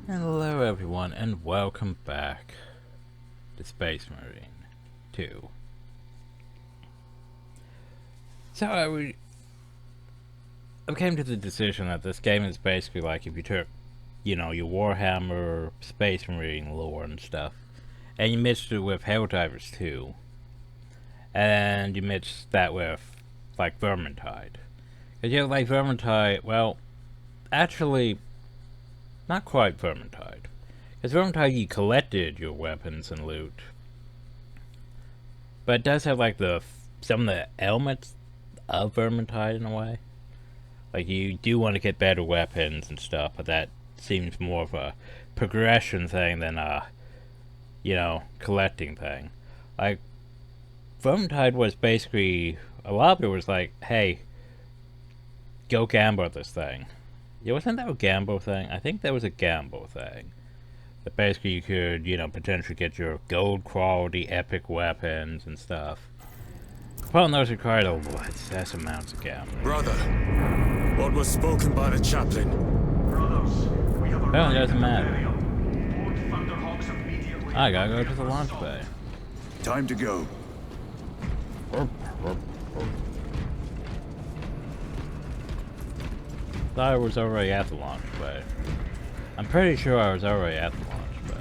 Hello everyone and welcome back to Space Marine 2. So I came to the decision that this game is basically like if you took, your Warhammer Space Marine lore and stuff, and you mixed it with Helldivers 2, and you mixed that with, like, Vermintide. Because, like, Vermintide, well, actually, not quite Vermintide. Because Vermintide, you collected your weapons and loot. But it does have, like, some of the elements of Vermintide in a way. Like, you do want to get better weapons and stuff, but that seems more of a progression thing than a, collecting thing. Like, Vermintide was basically, a lot of it was like, hey, go gamble this thing. Yeah, wasn't that a gamble thing? I think that was a gamble thing. That basically you could, potentially get your gold quality epic weapons and stuff. Well, those required a excess amounts of gambling. Brother, what was spoken by the chaplain? Brothers, we have Well, it doesn't arrived matter. at Board Thunderhawks immediately. I gotta go to the launch bay. Time to go. Thought I was already at the launch bay. I'm pretty sure I was already at the launch bay.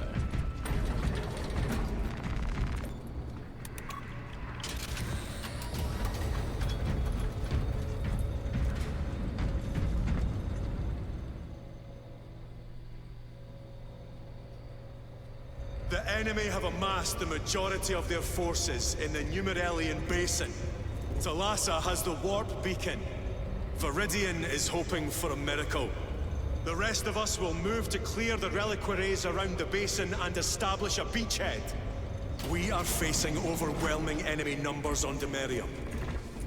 The enemy have amassed the majority of their forces in the Numerelian Basin. Thalassa has the warp beacon. Viridian is hoping for a miracle. The rest of us will move to clear the reliquaries around the basin and establish a beachhead. We are facing overwhelming enemy numbers on Demerium.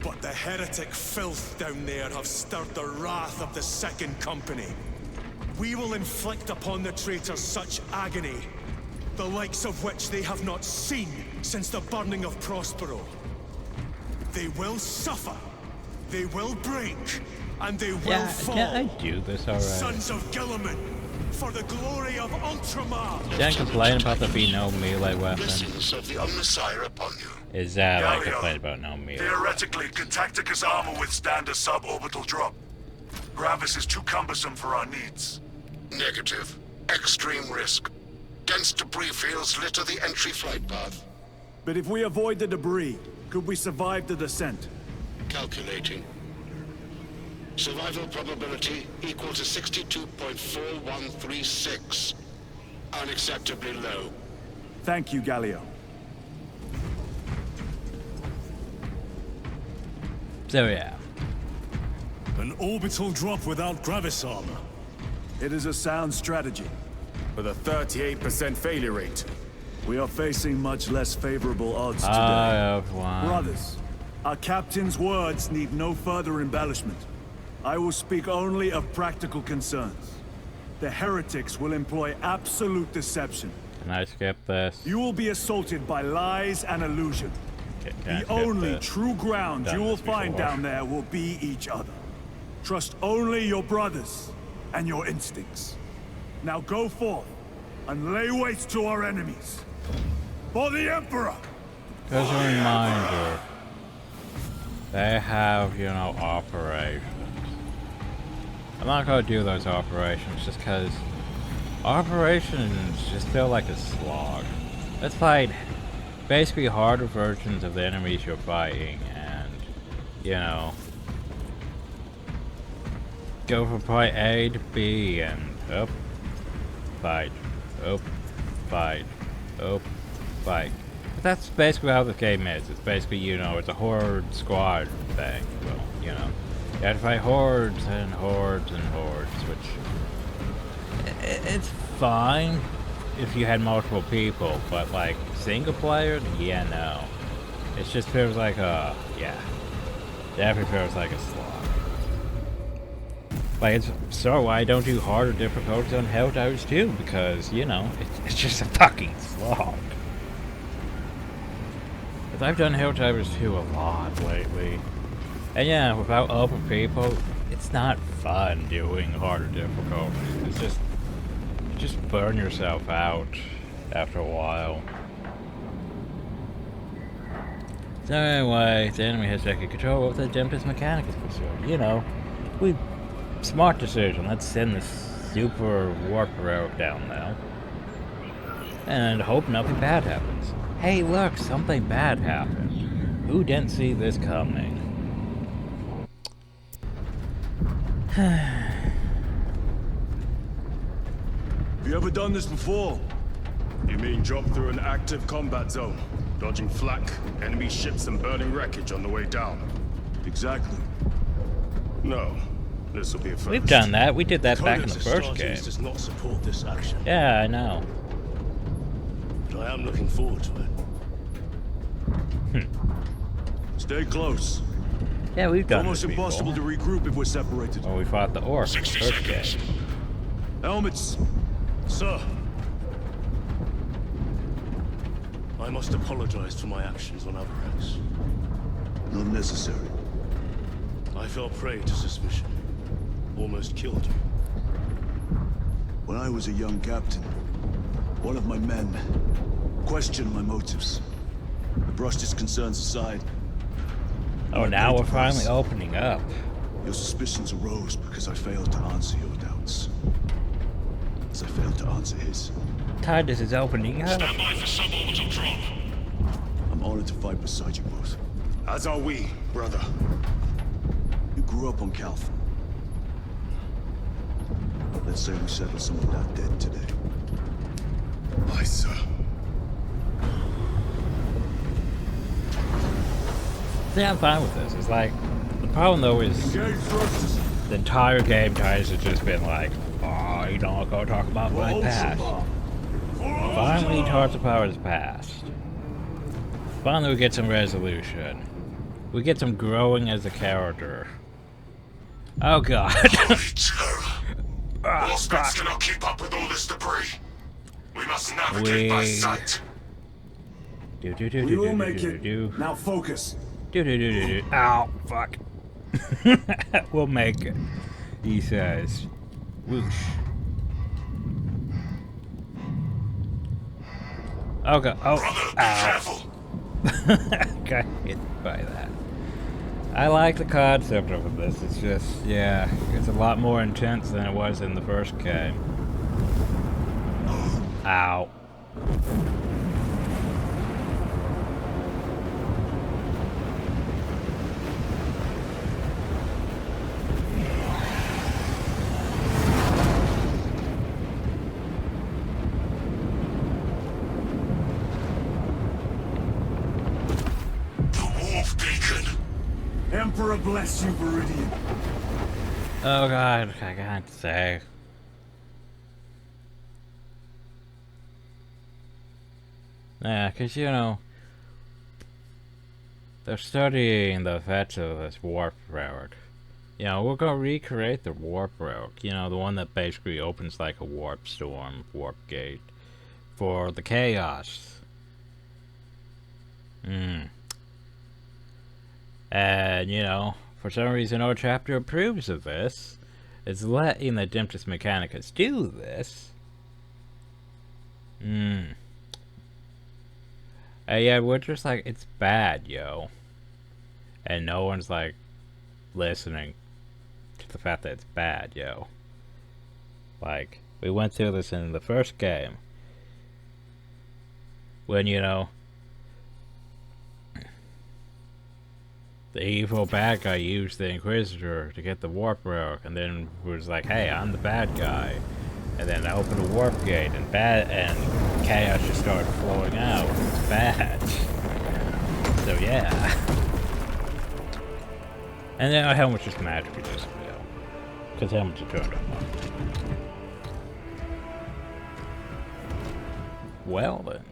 But the heretic filth down there have stirred the wrath of the Second Company. We will inflict upon the traitors such agony, the likes of which they have not seen since the burning of Prospero. They will suffer, they will break, and they will fall. Can't I do this already? Sons of Gilliman, for the glory of Ultramar! Can't complain about there being no melee weapon. Blessings of the Omnissiah upon you. Is that like Gallia, complain about no melee? Theoretically, can Tacticus armor withstand a suborbital drop? Gravis is too cumbersome for our needs. Negative. Extreme risk. Dense debris fields litter the entry flight path. But if we avoid the debris, could we survive the descent? Calculating. Survival probability equal to 62.4136. Unacceptably low. Thank you, Gallia. So yeah. An orbital drop without Gravis armor. It is a sound strategy. With a 38% failure rate. We are facing much less favorable odds today. I have one. Brothers, our captain's words need no further embellishment. I will speak only of practical concerns. The heretics will employ absolute deception. Can I skip this? You will be assaulted by lies and illusion. Can't The skip only this. true ground Done you will this find before. down there will be each other. Trust only your brothers and your instincts. Now go forth and lay waste to our enemies. For the Emperor! Just a reminder, they have, operations. I'm not gonna do those operations just because operations just feel like a slog. Let's fight basically harder versions of the enemies you're fighting and, go from point A to B and up, fight, up, fight, up, fight. But that's basically how the game is. It's basically, it's a horde squad thing. Well, you have to fight hordes and hordes and hordes, which it's fine if you had multiple people, but like single player, yeah, no. It just feels like definitely feels like a slog. Like, so why I don't do harder difficulties on Helldivers 2, because, it's just a fucking slog. Because I've done Helldivers 2 a lot lately. And yeah, without other people, it's not fun doing harder difficulties. It's just just burn yourself out after a while. So anyway, the enemy has taken control of the Tempest Mechanicus facility. You know, smart decision. Let's send this super warp rogue down now. And hope nothing bad happens. Hey look, something bad happened. Who didn't see this coming? Have you ever done this before? You mean drop through an active combat zone, dodging flak, enemy ships and burning wreckage on the way down? Exactly. No. This will be a first. We've done that. We did that back in the Codex first Astartes game. does not support this action, Yeah, I know. but I am looking forward to it. Stay close. Yeah, we've It's done almost this before. impossible to regroup if we're separated. When we fought the orc in the 60 first game. seconds. Helmets. Sir, I must apologize for my actions on Avarax. Not necessary. I fell prey to suspicion. Almost killed you. When I was a young captain, one of my men questioned my motives. I brushed his concerns aside. Oh, now we're finally opening up. Your suspicions arose because I failed to answer your doubts. As I failed to answer his. Titus is opening up. Stand by for suborbital drop. I'm honored to fight beside you both. As are we, brother. You grew up on Calth. Let's say we settle some of that debt today. Aye, sir. See, I'm fine with this. It's like, the problem though is Engage thrusters. the entire game Titus has just been like, oh, you don't go talk about my past. Finally, Hearts of Power is past. Finally, we get some resolution. We get some growing as a character. Oh god. Holy terror. War specs cannot keep up with all this debris. We must navigate by sight. Do do do We do will do make do it. do Now focus. do do do do do. Ow, fuck. We'll make it. He says. Whoosh. Oh god. Oh. Brother, be Ow. careful. Got hit by that. I like the concept of this. It's just, yeah, it's a lot more intense than it was in the first game. Ow. The Wolf Beacon. Emperor bless you, Viridian. Oh god, I can't say. Yeah, cause you know, they're studying the effects of this warp rogue. You know, we're gonna recreate the warp rogue. You know, the one that basically opens like a warp storm, warp gate, for the chaos. And, you know, for some reason our chapter approves of this. It's letting the Tempest Mechanicus do this. And yeah, we're just like, it's bad, yo. And no one's like listening to the fact that it's bad, yo. Like, we went through this in the first game. When, you know, the evil bad guy used the Inquisitor to get the warp rogue, and then was like, hey, I'm the bad guy. And then I opened a warp gate, and chaos just started flowing out. It's bad. So yeah. And then our helmet just magically just fell. Because helmets are turned on. Well then.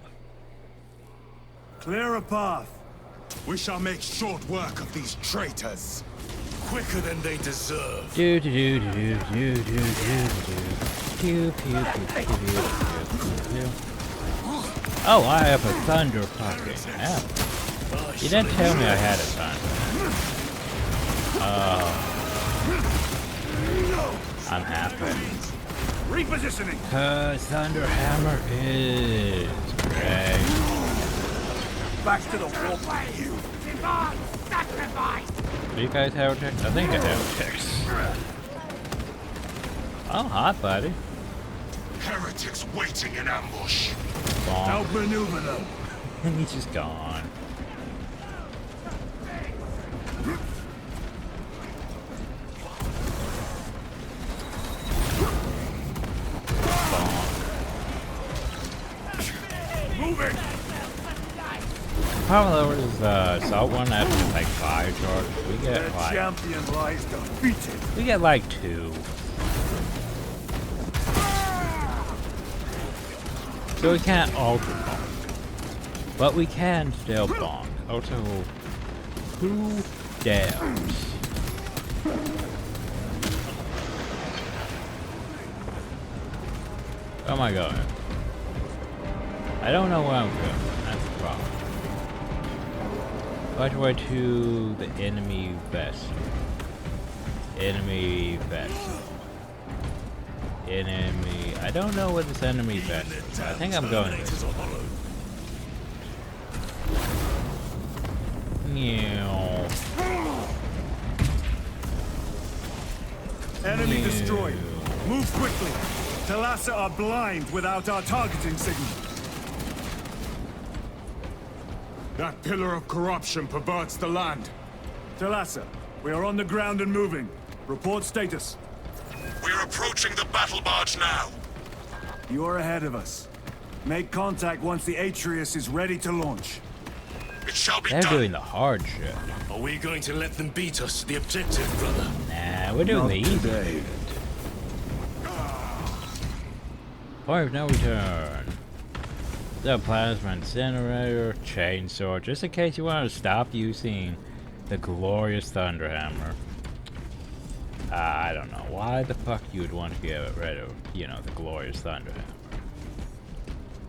Clear a path. We shall make short work of these traitors. Quicker than they deserve. Do do do do do do do do do. Pew pew pew pew pew pew pew. Oh, I have a thunder fucking hell. You didn't tell me I had a thunder. Oh. I'm happy. Repositioning. Cause Thunderhammer is great. Back to the wall. Do you guys have ticks? I think I have ticks. Oh, hi, buddy. Heretics waiting in ambush. Bonk. Outmaneuver them. And he's just gone. Moving. Problem though is assault one after like 5 charges. We The get like champion lies defeated. we get like 2. So we can't ultra bonk. But we can still bonk. Also, who dares? Oh my god. I don't know where I'm going. That's the problem. Right away to the enemy vessel. Enemy vessel. Enemy. I don't know where this enemy vessel is. I think I'm going this way. Meow. Enemy Meow. destroyed. Move quickly. Talassa are blind without our targeting signal. That pillar of corruption perverts the land. Talassa, we are on the ground and moving. Report status. We're approaching the battle barge now. You are ahead of us. Make contact once the Atreus is ready to launch. It shall be They're done. doing the hard shit. Are we going to let them beat us to the objective, brother? Nah, we're doing the easy. today. Point of no return. The plasma incinerator, chainsaw, just in case you want to stop using the glorious Thunderhammer. I don't know why the fuck you would want to get rid of, you know, the glorious Thunderhammer.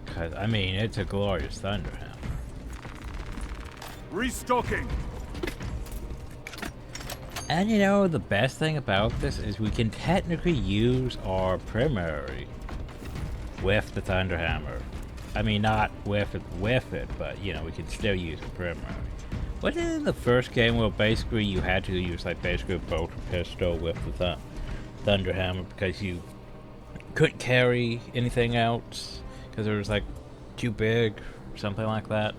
Cause I mean, it's a glorious Thunderhammer. Restocking. And you know, the best thing about this is we can technically use our primary with the Thunderhammer. I mean, not with it, but you know, we can still use the primary. Wasn't it in the first game where basically you had to use like basically a bolt pistol with the Thunderhammer because you couldn't carry anything else because it was like too big, something like that?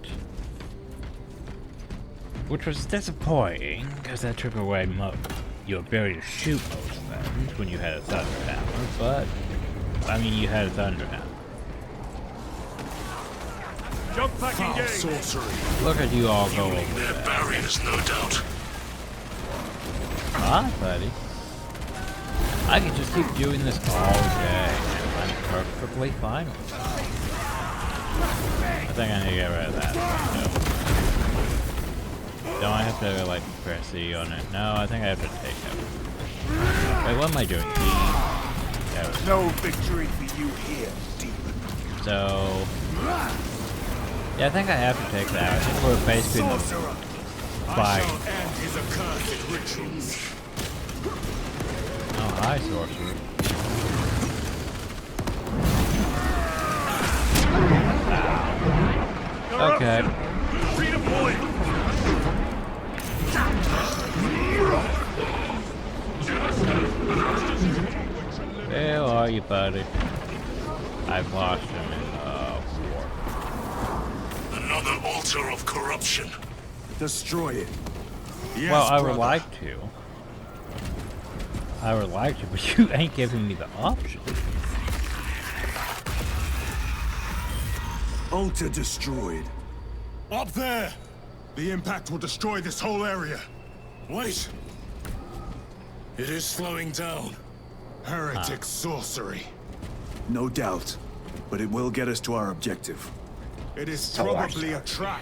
Which was disappointing because that took away your ability to shoot most things when you had a Thunderhammer, but I mean, you had a Thunderhammer. Jump pack Foul engaged. sorcery. Look at you all go over Their there. barriers, no doubt. Ah, buddy. I can just keep doing this all day, and I'm perfectly fine with that. I think I need to get rid of that. Don't I have to, like, press E on it? No, I think I have to take it. Wait, what am I doing? E. There we go. No victory for you here, demon. So... yeah, I think I have to take that. I think we're basically in the Sorcerer. fight. End his accursed rituals. Oh, hi, sorcerer. Okay. Redeploy. Where are you, buddy? I've lost him in war. Another altar of corruption. Destroy it. Yes, Well, I would brother. like to. I would like to, but you ain't giving me the option. Altar destroyed. Up there! The impact will destroy this whole area. Wait! It is slowing down. Heretic sorcery. No doubt. But it will get us to our objective. It is probably a trap.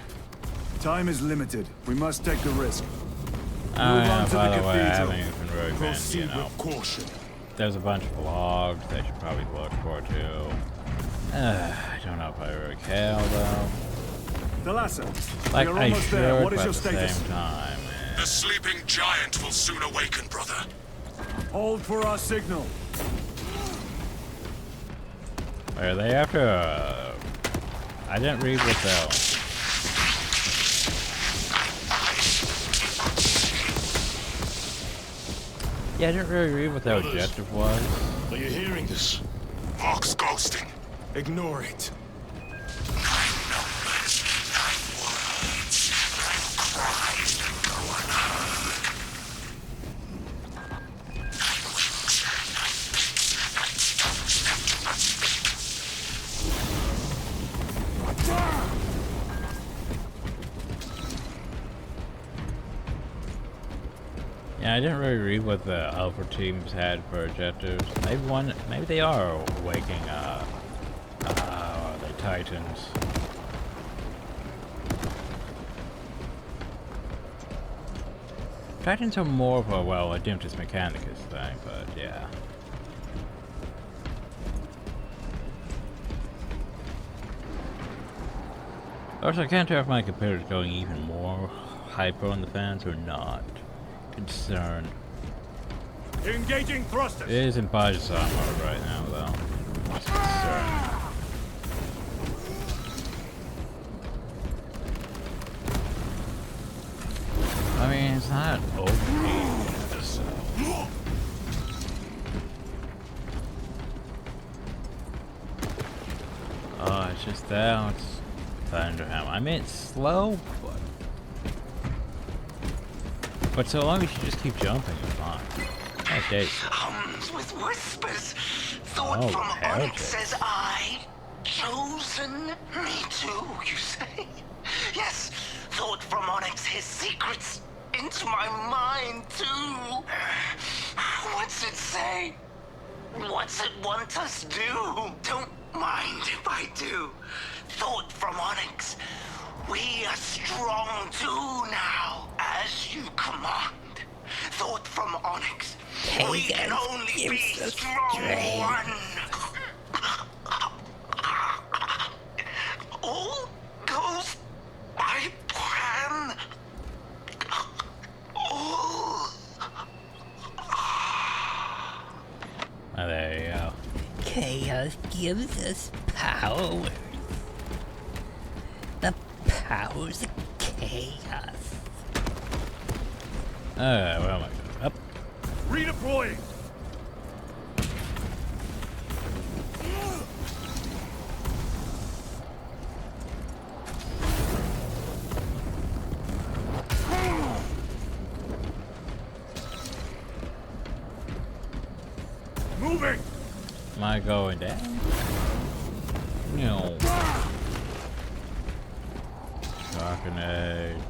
Time is limited. We must take the risk. By to the the way, I cathedral. haven't even really been, Proceed you know. with caution. There's a bunch of vlogs they should probably look for, too. I don't know if I really care, though. Talassa, Like, we are I almost should, there. What is but your at the status? same time, man. The sleeping giant will soon awaken, brother. Hold for our signal. Foul sorcery. Hold for our signal. It is slowing down. Hold for our signal. Are they after I didn't read what though. Yeah, I didn't really read what the objective was. Are you hearing this? Vox ghosting. Ignore it. 9 numbers, 9 words, 9 cries that go unheard. 9 wings, 9 beats, 9 stones left to Yeah, I didn't really read what the Alpha teams had for objectives. Maybe they are waking the Titans. Titans are more of a, well, a Ademptus Mechanicus thing, but yeah. Also, I can't tell if my computer's going even more hyper on the fans or not. Concerned. Engaging thrusters. It is in Bajasar mode right now, though. What's concerned? I mean, it's not OP, so. Oh, it's just that. It's Thunderhammer. I mean, it's slow, but so long as you just keep jumping, it's fine. Oh, days. Hums with whispers. Thought Oh, from heretic. Onyx says I. Chosen me too, you say? Yes, thought from Onyx his secrets into my mind too. What's it say? What's it want us do? Don't mind if I do. Thought from Onyx. We are strong too now, as you command. Thought from Onyx. We can only be strong one. All goes by plan. All. Oh, there you go. Chaos gives us power. The powers of chaos. Where am I going? Up. Redeploying. Moving. Am I going down? No. Darkenade.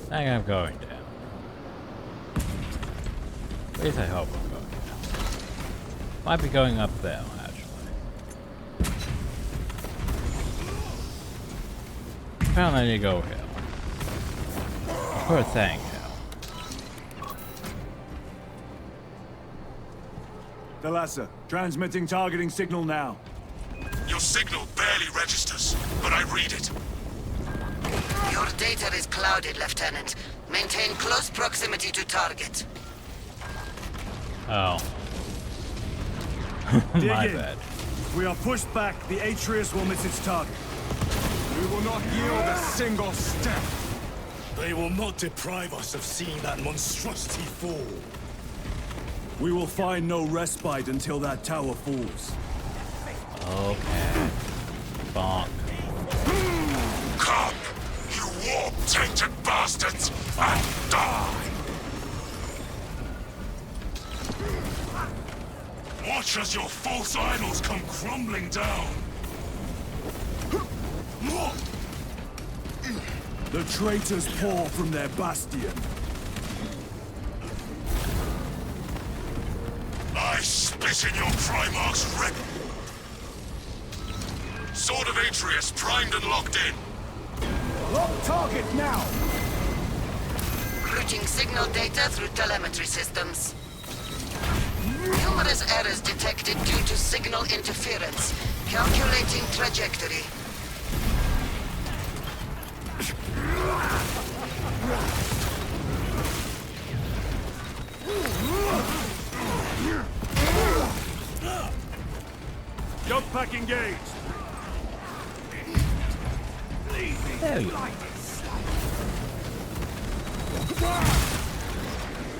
I think I'm going down. At least I hope I'm going down. Might be going up there, actually. Apparently I need to go here. For a thing here. Thalassa, transmitting targeting signal now. Your signal barely registers, but I read it. Your data is clouded, Lieutenant. Maintain close proximity to target. Oh. Dig My in. bad. If we are pushed back, the Atreus will miss its target. We will not yield a single step. They will not deprive us of seeing that monstrosity fall. We will find no respite until that tower falls. Okay. Bonk. Come, you warp-tainted bastards, and die! Watch as your false idols come crumbling down! The traitors pour from their bastion. I spit in your Primarch's rib! Sword of Atreus primed and locked in. Lock target now! Routing signal data through telemetry systems. Numerous errors detected due to signal interference. Calculating trajectory. pack engaged. There you go.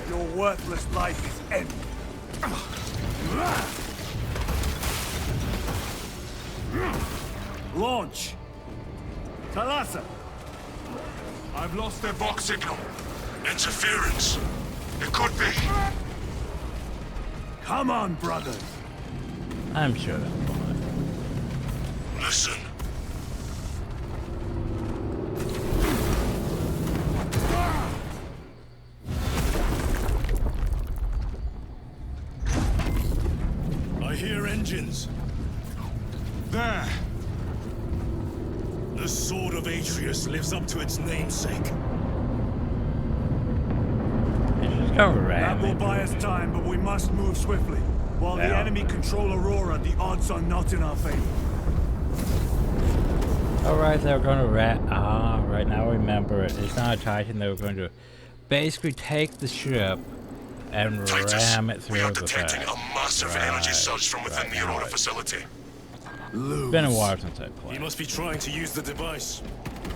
Your worthless life is ended. Launch! Talasa! I've lost their box signal. Interference. It could be. Come on, brothers! I'm sure that's fine. Listen. I hear engines. There! The Sword of Atreus lives up to its namesake. Let's go That ram will it. buy us time, but we must move swiftly. While the Yeah. enemy control Aurora, the odds are not in our favor. Alright, they were going to right now I remember it. It's not a Titan, they were going to basically take the ship and Titus, ram it we through are the detecting thing. a massive energy surge from within the Aurora right. facility. It's been a while since I He played. must be trying to use the device.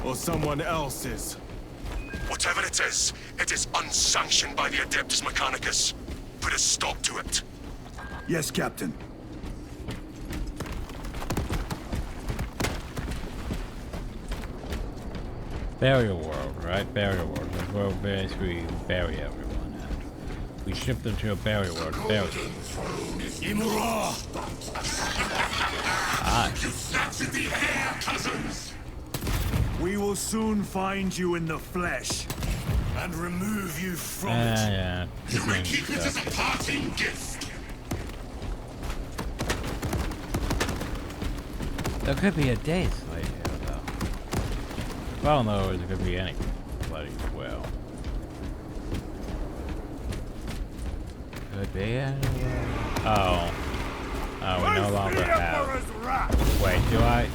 Or someone else is. Whatever it is unsanctioned by the Adeptus Mechanicus. Put a stop to it. Yes, Captain. Barrier world, right? Barrier world. That's where we basically bury everyone at. We ship them to a barrier world to bury them. Imura! We will soon find you in the flesh. And remove you from it. Yeah. You may keep it as a parting gift. There could be a day slate here, though. Well, no, there could be any bloody well. Could be anywhere. Oh, we no longer have. Wait, do I?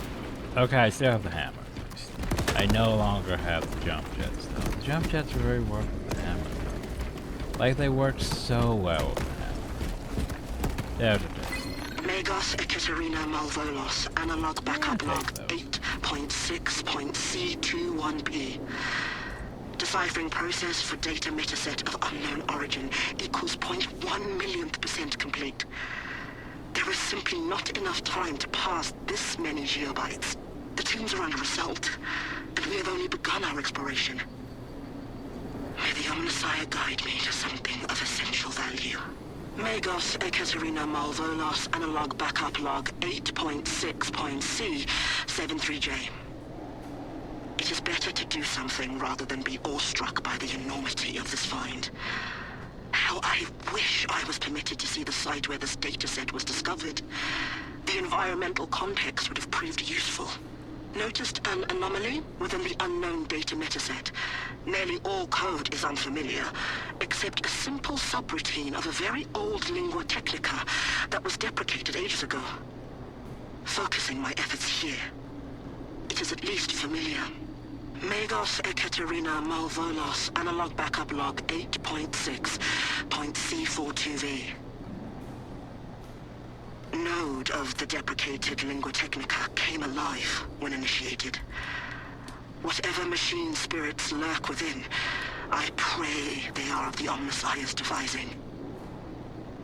Okay, I still have the hammer. I no longer have the jump jets, though. The jump jets really work with the hammer, though. Like, they work so well with the hammer. There's a jets. Megos Ekaterina Malvolos, analog backup log 8.6.C21P. Deciphering process for data metaset of unknown origin equals 0.1 millionth % complete. There is simply not enough time to pass this many geobytes. The teams are under assault, and we have only begun our exploration. May the Omnissiah guide me to something of essential value. Megos Ekaterina Malvolos, analog backup log 8.6.C73J. It is better to do something rather than be awestruck by the enormity of this find. How I wish I was permitted to see the site where this dataset was discovered. The environmental context would have proved useful. Noticed an anomaly within the unknown data metaset. Nearly all code is unfamiliar, except a simple subroutine of a very old lingua technica that was deprecated ages ago. Focusing my efforts here, it is at least familiar. Megos Ekaterina Malvolos, analog backup log 8.6.C42V. Node of the deprecated lingua technica came alive when initiated. Whatever machine spirits lurk within, I pray they are of the Omnissiah's devising.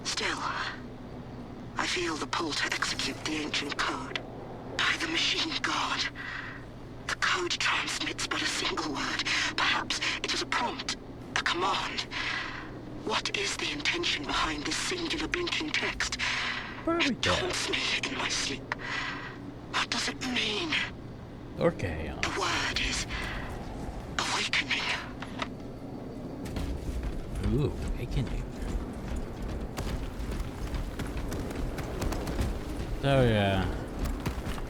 Still, I feel the pull to execute the ancient code. By the machine god. The code transmits but a single word. Perhaps it is a prompt, a command. What is the intention behind this singular blinking text? It taunts me in my sleep. What does it mean? Okay. The word is awakening. Ooh, awakening. So yeah,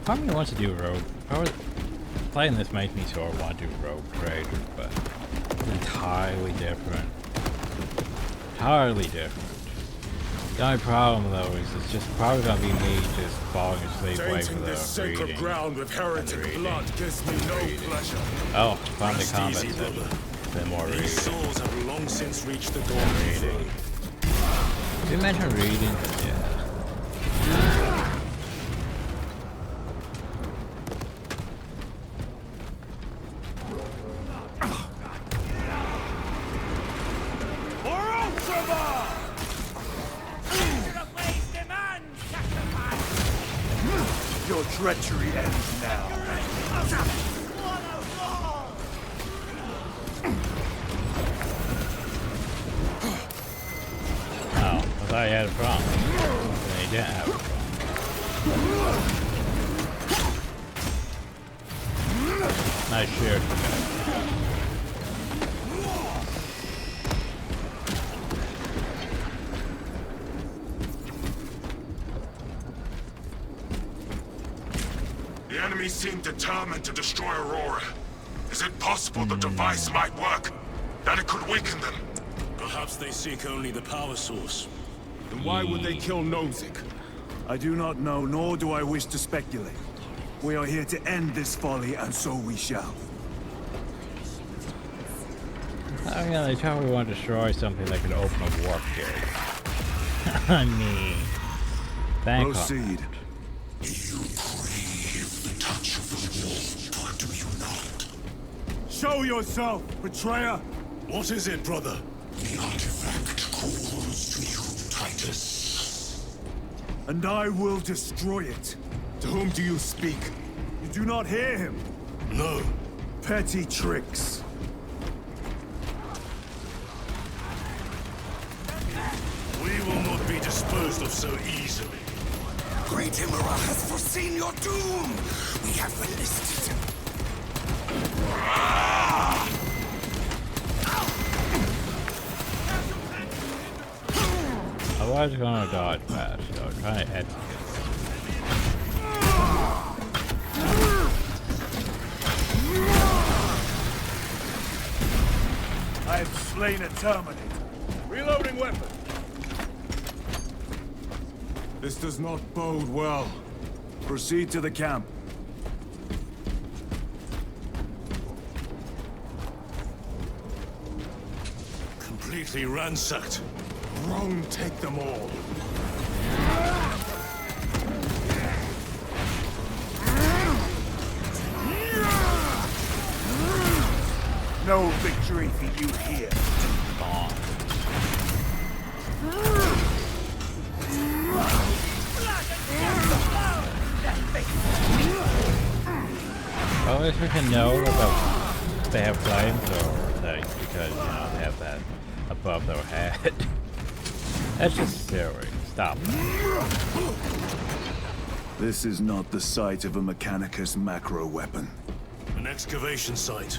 part of me wants to do rogue. Playing this makes me sort of want to do rogue trader, but it's entirely different. Entirely different. The only problem though is it's just probably gonna be me just falling asleep waiting for Tainting this the sacred reading. ground with heretic blood gives me no pleasure. Oh, found the Rest combat easy, session. brother. Then more reading. These souls have long since reached the dawn reading. Did you mention reading? Yeah. treachery ends now. Oh, I thought he had a problem. Then he didn't have a problem. Nice shield, guys. The enemy seem determined to destroy Aurora. Is it possible the device might work? That it could weaken them? Perhaps they seek only the power source. Then why would they kill Nozick? I do not know, nor do I wish to speculate. We are here to end this folly, and so we shall. Oh yeah, they probably want to destroy something that could open a warp gate. I mean, thank God. Proceed. You crave the touch of the wolf, do you not? Show yourself, betrayer! What is it, brother? The artifact calls to you, Titus. And I will destroy it. To whom do you speak? You do not hear him. No. Petty tricks. We will not be disposed of so easily. Great Emperor has foreseen your doom. We have enlisted. I was gonna dodge fast, so I'm trying to execute. I have slain a Terminator. Reloading weapon. This does not bode well. Proceed to the camp. Completely ransacked. Wrong, take them all. No victory for you here. Well, at least we can know about they have flames, or like because you know they have that above their head. That's just silly. Stop. This is not the site of a Mechanicus macro weapon. An excavation site.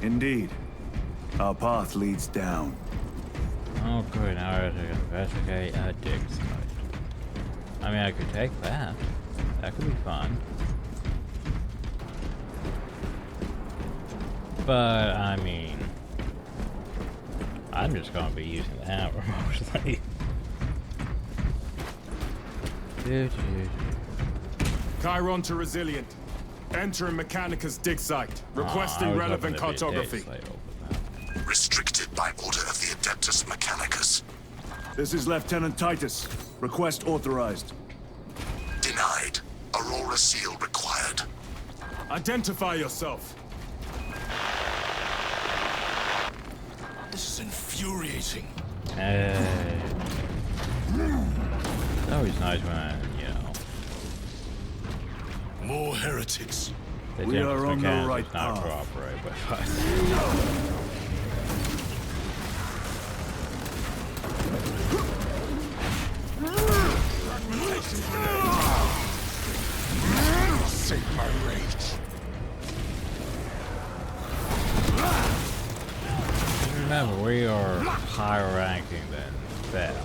Indeed. Our path leads down. Oh, good. Now I have to investigate a dig site. I mean, I could take that. That could be fun. But, I mean, I'm just going to be using that remotely. Chiron to Resilient. Entering Mechanicus dig site. Requesting relevant cartography. Restricted by order of the Adeptus Mechanicus. This is Lieutenant Titus. Request authorized. Denied. Aurora seal required. Identify yourself. This is infuriating. It's always nice when, you know, More heretics. the We are on the mechanics right not path. cooperate with us. Save my rage. Remember, we are higher ranking than them.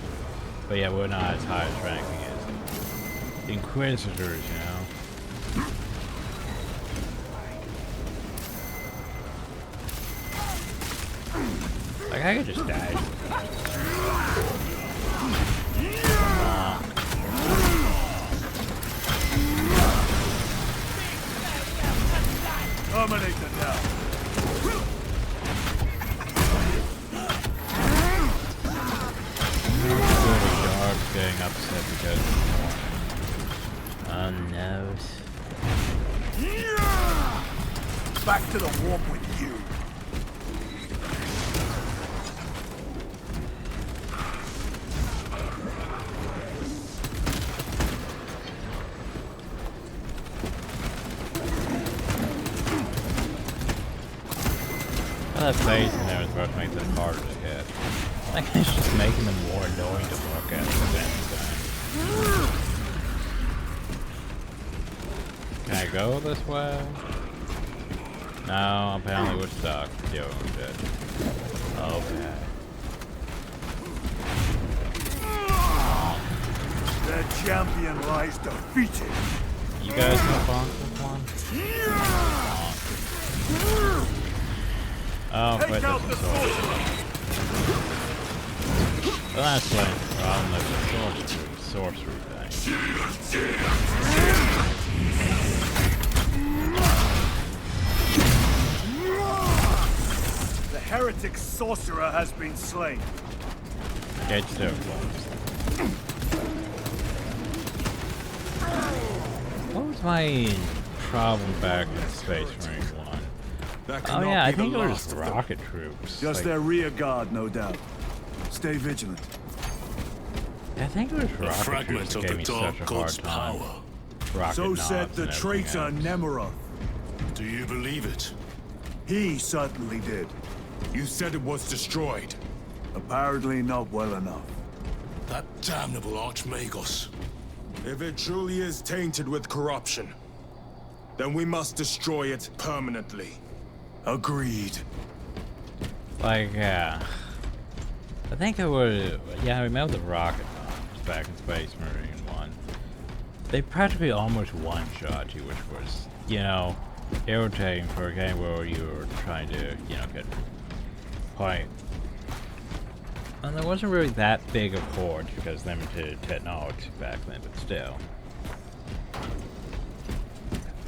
But yeah, we're not as high as ranking as the Inquisitors, you know? Like, I could just die. Terminator down. Dog's getting upset because oh no. Back to the warp with you. that face and there is what makes it harder to hit. I think it's just making them more annoying to look at than anything. Can I go this way? No, apparently we're stuck. Yo, shit. Okay. The champion lies defeated. You guys have on this one? Oh, wait, there's a sword. The last one, problem is the sorcery thing. The heretic sorcerer has been slain. Get so close. What was my problem back in Space Marine 1? Oh yeah, I think it was rocket troops. Just like, their rear guard, no doubt. Stay vigilant. I think it was rocket fragment troops of that gave the me Dark such a hard God's time. power. Rocket So said knobs the and everything traitor else. Nemeroth. Do you believe it? He certainly did. You said it was destroyed. Apparently not well enough. That damnable Archmagos. If it truly is tainted with corruption, then we must destroy it permanently. Agreed. Like, yeah. I think it was... Yeah, I remember the rocket bombs back in Space Marine 1. They practically almost one-shot you, which was, you know, irritating for a game where you were trying to, you know, get point. And there wasn't really that big a horde because limited technology back then, but still.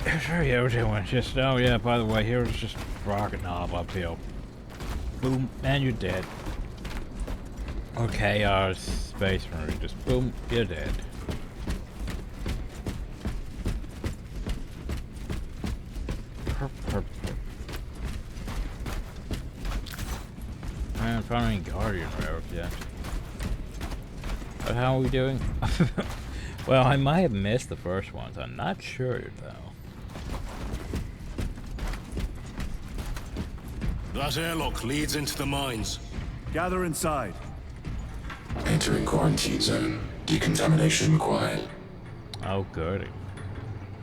It was very irritating when it's just, oh yeah, by the way, here's just rocket knob uphill. Boom, and you're dead. Or Chaos, Space Marine, just boom, you're dead. I haven't found any Guardian rares yet. But how are we doing? Well, I might have missed the first ones. I'm not sure, though. That airlock leads into the mines. Gather inside. Entering quarantine zone. Decontamination required. Oh, goody.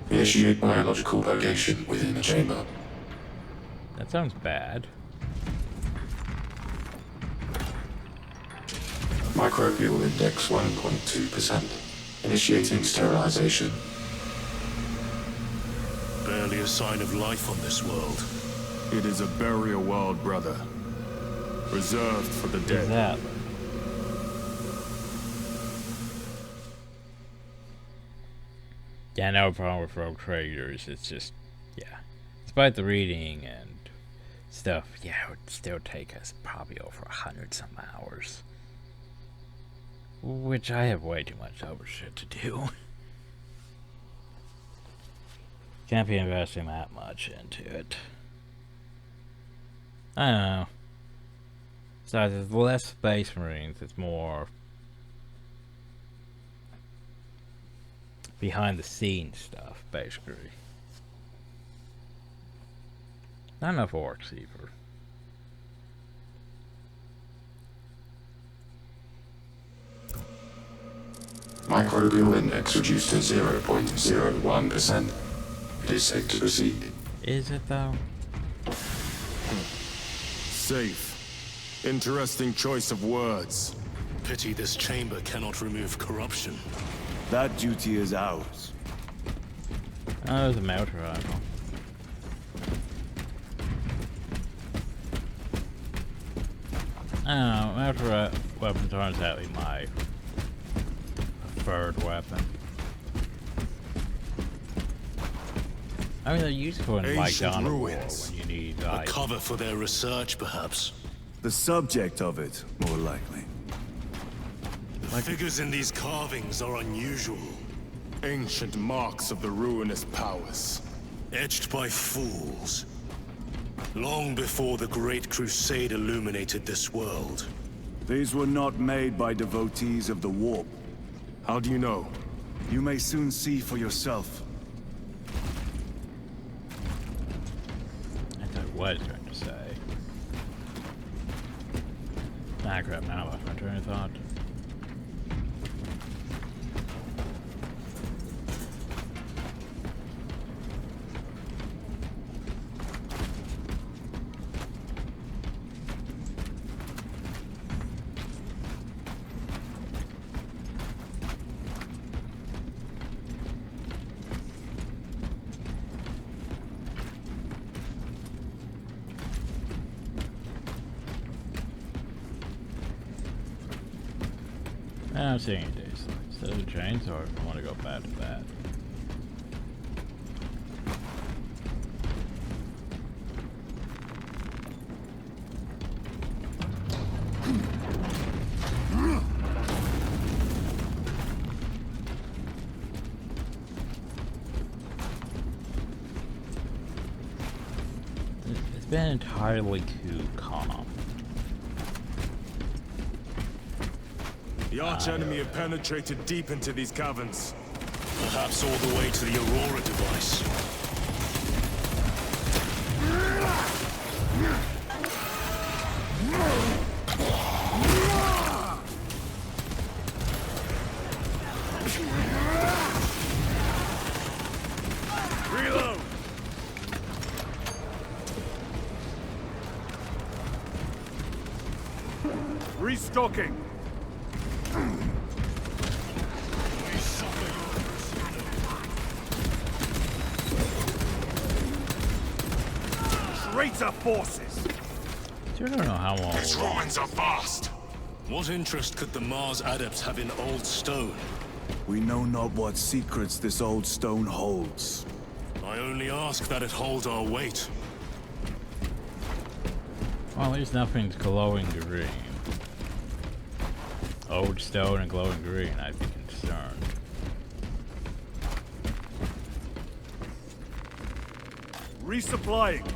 Initiate biological purgation within the chamber. That sounds bad. Microbial index 1.2%. Initiating sterilization. Barely a sign of life on this world. It is a burial world, brother. Reserved for the dead. Exactly. Yeah, no problem with rogue traders. It's just, yeah. Despite the reading and stuff, yeah, it would still take us probably over 100 some hours. Which I have way too much other shit to do. Can't be investing that much into it. I don't know. So there's less Space Marines, it's more behind the scenes stuff, basically. Not enough orcs either. Microbial index reduced to 0.01%. It is safe to proceed. Is it though? Safe. Interesting choice of words. Pity this chamber cannot remove corruption. That duty is ours. Oh, there's a melter rifle. I don't know, melter weapons aren't exactly my preferred weapon. I mean, they're useful in like Ancient Dawn of War ruins. when you need A like cover for their research, perhaps. The subject of it, more likely. The figures in these carvings are unusual. Ancient marks of the ruinous powers. Etched by fools. Long before the Great Crusade illuminated this world. These were not made by devotees of the warp. How do you know? You may soon see for yourself. I thought I was going to say. Ah, crap, now I lost my train of thought. I don't see any days. So the chainsaw if I want to go bad to bad. It's been entirely too calm. The arch enemy have penetrated deep into these caverns. Perhaps all the way to the Aurora device. Reload! Restocking! Traitor forces! I don't know how long. Its ruins are vast. What interest could the Mars adepts have in old stone? We know not what secrets this old stone holds. I only ask that it hold our weight. Well, there's nothing glowing green. Old stone and glowing green, I'd be concerned. Resupplying.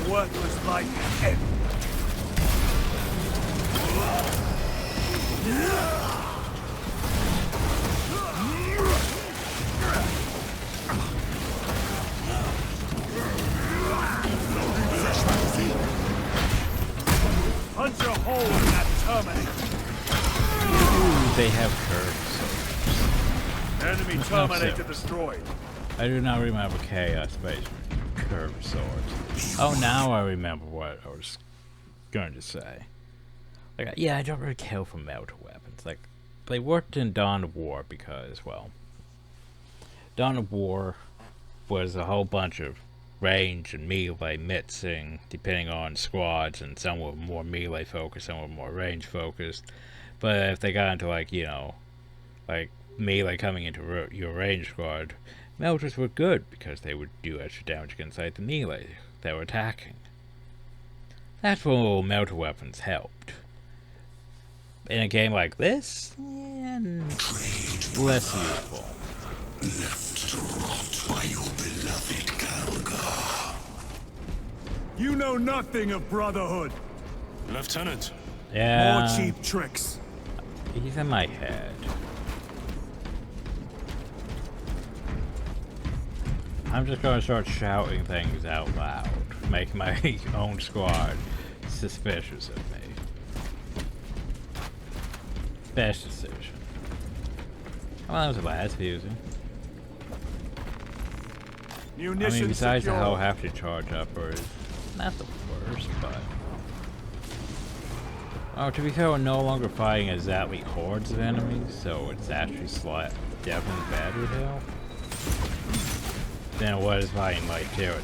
Worthless life end. Punch a hole in that terminator. Ooh, they have curves. Enemy That's not terminator so. destroyed. I do not remember Chaos Space curved swords. Oh, now I remember what I was going to say. Like, yeah, I don't really care for melter weapons. Like, they worked in Dawn of War because, well, Dawn of War was a whole bunch of range and melee mixing, depending on squads, and some were more melee focused, some were more range focused. But if they got into, like, you know, like melee coming into your range squad, melters were good because they would do extra damage against like the melee they were attacking. That's where melter weapons helped. In a game like this, yeah, less useful. Left to rot by your beloved Galga. You know nothing of Brotherhood. Lieutenant, Yeah, More cheap tricks. he's in my head. I'm just gonna start shouting things out loud, make my own squad suspicious of me. Best decision. Well, that was the last fusing. I Munitions mean, besides the secure. whole have to charge up, or is not the worst, but. Oh, to be fair, we're no longer fighting exactly hordes of enemies, so it's actually definitely better now than it was fighting like Tyranids.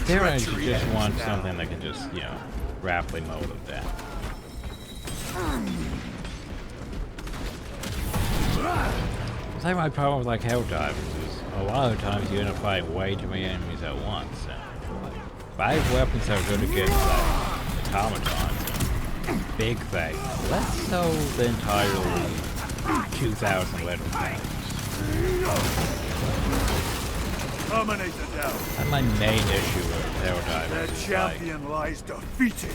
Tyranids just want something that can just, you know, rapidly mow them down. It's like my problem with like Helldivers is a lot of times you end up fighting way too many enemies at once. And, like, 5 weapons are good against like automatons, big things. Let's sell the entirely 2,000 little things. Terminator down. That's my main issue with Helldive. Their champion lies defeated.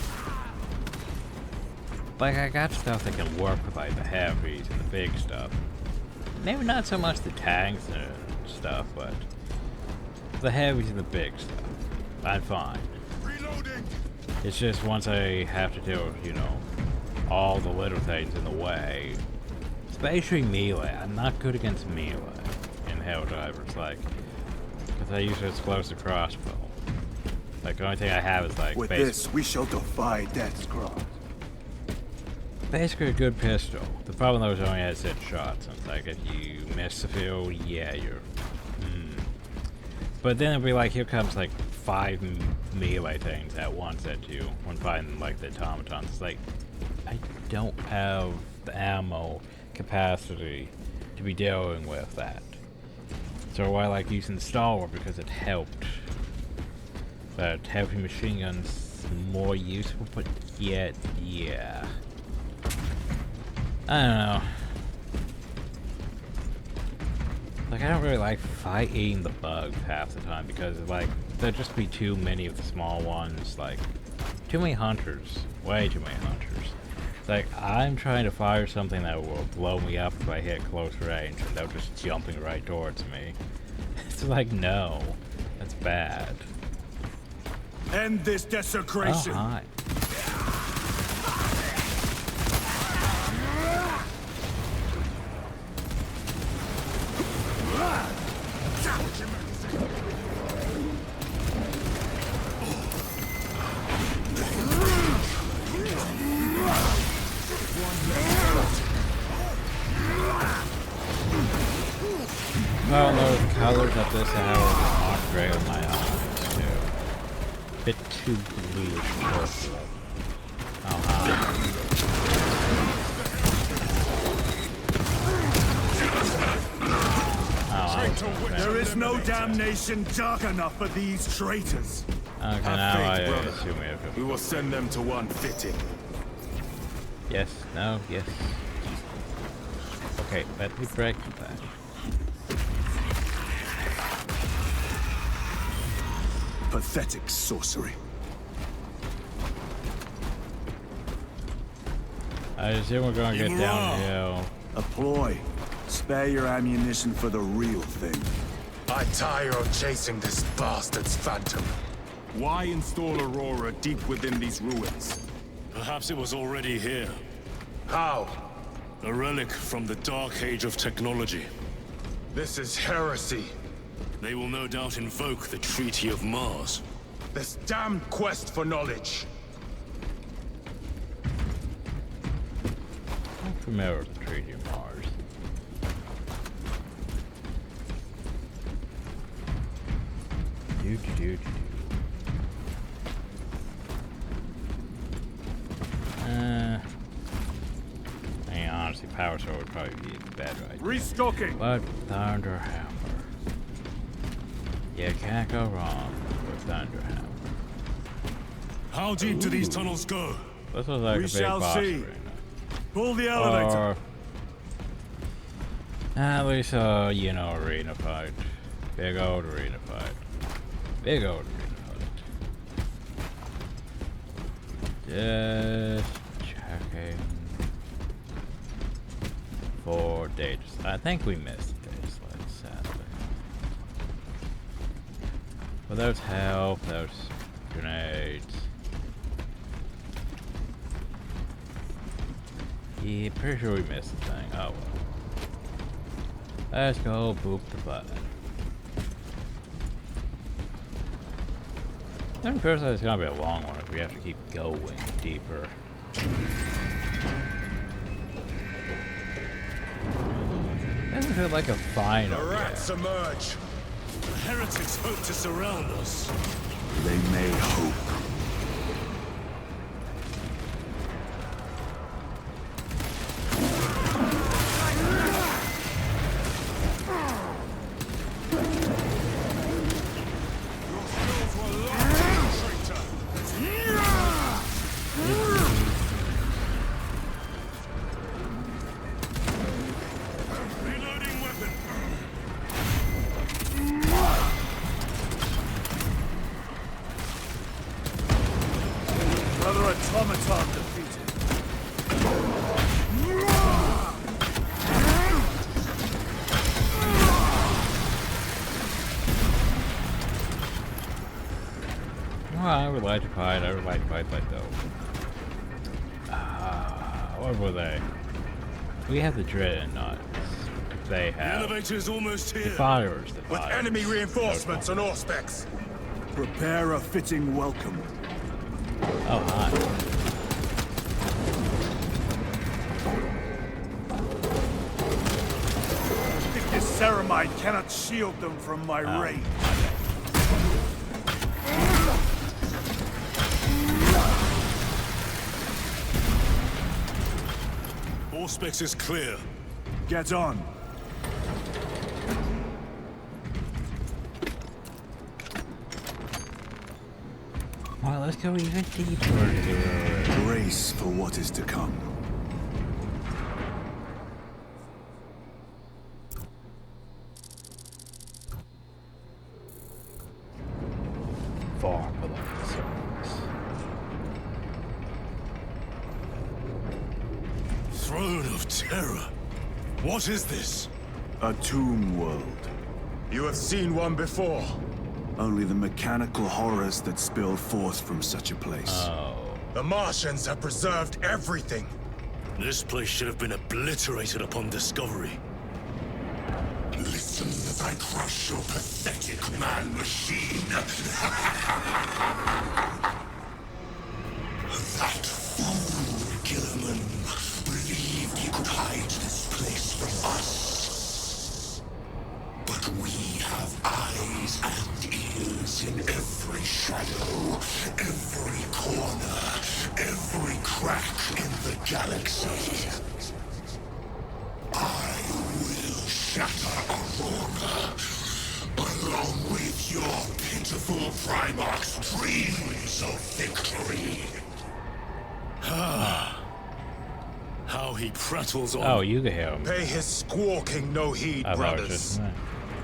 Like, I got stuff that can work with, like, the heavies and the big stuff. Maybe not so much the tanks and stuff, but the heavies and the big stuff, I'm fine. Reloading. It's just once I have to do, you know, all the little things in the way, especially melee. I'm not good against melee in Helldivers, like, because I use an explosive crossbow. Like, the only thing I have is, like, with this, we shall defy death's cross. Basically a good pistol. The problem though is it only has 6 shots, and it's like, if you miss the field, yeah, you're... But then it'll be like, here comes like 5 melee things at once at you when fighting like the automatons. It's like, I don't have the ammo capacity to be dealing with that. So I like using the Stalwart because it helped. But heavy machine guns more useful, but yet, yeah. I don't know. Like, I don't really like fighting the bugs half the time because, like, there'd just be too many of the small ones. Like, too many hunters. Way too many hunters. It's like, I'm trying to fire something that will blow me up if I hit close range, and they're just jumping right towards me. It's like, no. That's bad. End this desecration. Oh, hi. Well, those colors of this hour aren't great on my eyes, too. Bit too bluish purple. Oh, hi. There is no damnation dark enough for these traitors. Okay, now I assume we have to... We will send them to one fitting. Yes, no, yes. Okay, let me break that. Pathetic sorcery. I assume we're gonna get downhill. A ploy. Spare your ammunition for the real thing. I tire of chasing this bastard's phantom. Why install Aurora deep within these ruins? Perhaps it was already here. How? A relic from the Dark Age of technology. This is heresy. They will no doubt invoke the Treaty of Mars. This damned quest for knowledge. I'm familiar with the Treaty of Mars. I mean, honestly, Power Sword would probably be the better idea. Restocking! But Thunderhammer. You can't go wrong with Thunderhammer. How deep do these tunnels go? This was like We a big shall boss see. arena. Pull the elevator. Or at least you know, arena fight. Big old arena fight. Big old arena fight. Just checking for data. I think we missed data slides, sadly. Well, there's health, there's grenades. Yeah, pretty sure we missed the thing. Oh well. Let's go boop the button. I'm sure it's gonna be a long one if we have to keep going deeper. Doesn't feel like a final. The rats emerge. The heretics hope to surround us. They may hope. fight. I would like to fight though. What were they? We have the dreadnoughts. They have. The elevator's almost here. The fires. With enemy reinforcements on all specs. Prepare a fitting welcome. Oh, hi. This ceramide cannot shield them from my range. All specs is clear. Get on. Well, let's go even deeper here. Brace for what is to come. Far below the surface. Throne of Terror. What is this? A tomb world. You have seen one before. Only the mechanical horrors that spill forth from such a place. Oh. The Martians have preserved everything. This place should have been obliterated upon discovery. Listen as I crush your pathetic man-machine. That fool, Gilliman, believed he could hide this place from us. But we have eyes and ears in every shadow, every corner, every crack in the galaxy. I will shatter Aurora, along with your pitiful Primarch's dreams of victory. How he prattles on. Oh, you can hear him. Pay his squawking no heed, I thought it brothers. was just-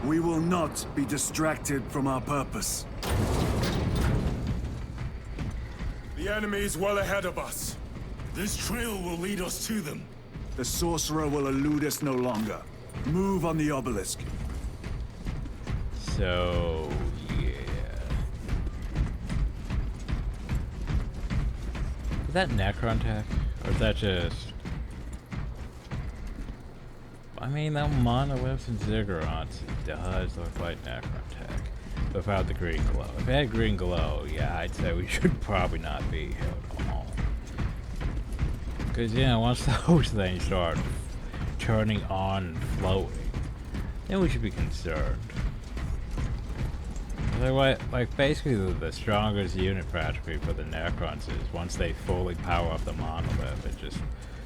We will not be distracted from our purpose. The enemy is well ahead of us. This trail will lead us to them. The sorcerer will elude us no longer. Move on the obelisk. So, yeah. Is that Necron tech? Or is that just... I mean, that monoliths and ziggurats does look like Necron tech. Without the green glow. If it had green glow, yeah, I'd say we should probably not be here at all. Because, you know, once those things start turning on and floating, then we should be concerned. Like basically the strongest unit practically for the Necrons is once they fully power up the monolith, it just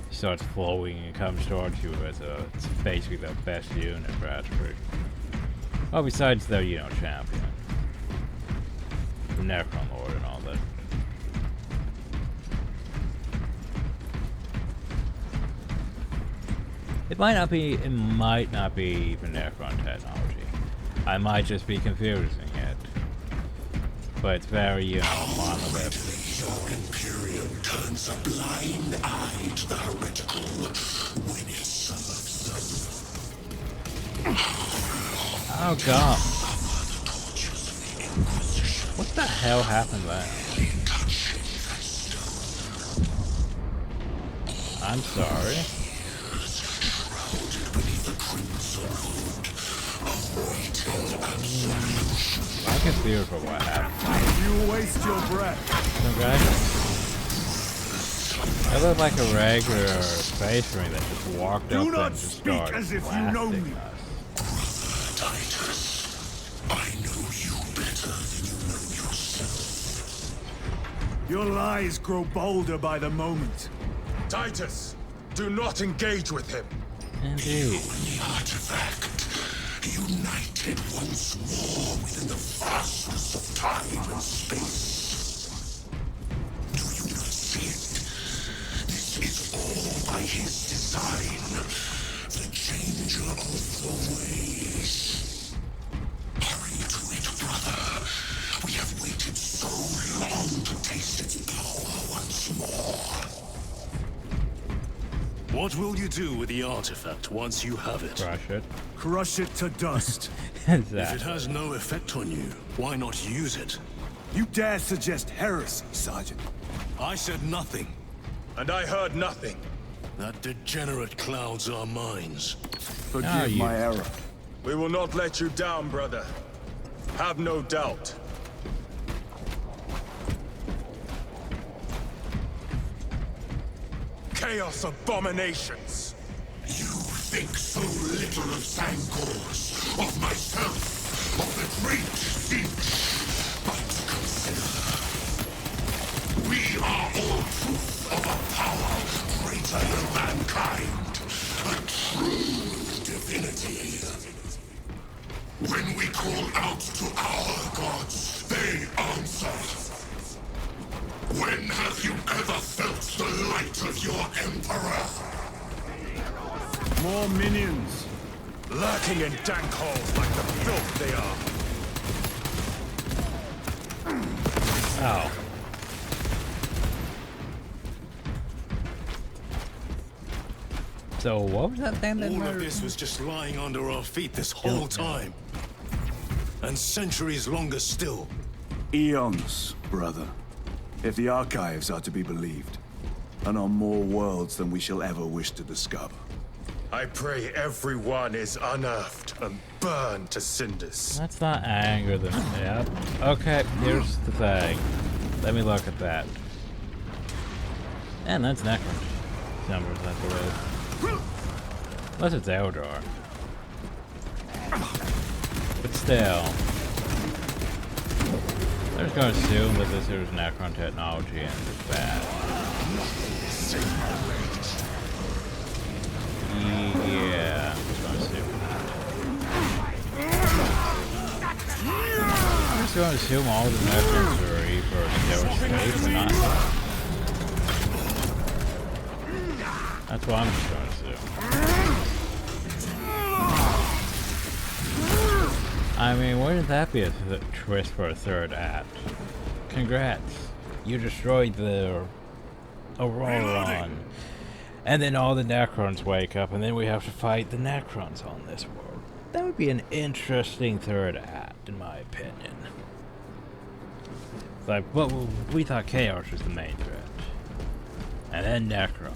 starts flowing and comes towards you as it's basically the best unit practically. Well, besides the, you know, champion. The Necron Lord and all that. It might not be even Necron technology. I might just be confusing it. But it's very, you know, monolith. Your Imperium turns a blind eye to the heretical when it serves them. Oh god. What the hell happened there? I'm sorry. I can feel for what happened. You waste your breath. Okay. I look like a regular space marine that just walked up and just started as if you know me. us. Titus, I know you better than you know yourself. Your lies grow bolder by the moment. Titus, do not engage with him. Indeed. The artifact, united once more within the vastness of time and space. Do you not see it? This is all by his design. The changer of the ways. Hurry to it, brother. We have waited so long to taste its power once more. What will you do with the artifact once you have it? Crush it. Crush it to dust. If it has no effect on you, why not use it? You dare suggest heresy, Sergeant? I said nothing. And I heard nothing. That degenerate clouds our minds. Forgive my error. We will not let you down, brother. Have no doubt. Chaos abominations! You think so little of Sangors, of myself, of the great siege. But consider, we are all proof of a power greater than mankind. A true divinity. When we call out to our gods, they answer. When have you ever felt the light of your Emperor? More minions. Lurking in dank holes like the filth they are. Oh. So what was that thing that All of murdered this me? was just lying under our feet this whole time. And centuries longer still. Eons, brother. If the archives are to be believed. And on more worlds than we shall ever wish to discover. I pray everyone is unearthed and burned to cinders. Let's not anger them. Yep. Okay, here's the thing. Let me look at that. And that's Necron. Numbers, that's what it is. Unless it's Eldor. But still. I'm just gonna assume that this is Necron technology and it's bad. Yeah, I'm just gonna assume that. I'm just gonna assume all the Necrons are either safe or not. That's what I'm just gonna assume. I mean, wouldn't that be a twist for a third act? Congrats. You destroyed the Auroron. And then all the Necrons wake up, and then we have to fight the Necrons on this world. That would be an interesting third act, in my opinion. Like, well, we thought Chaos was the main threat. And then Necrons.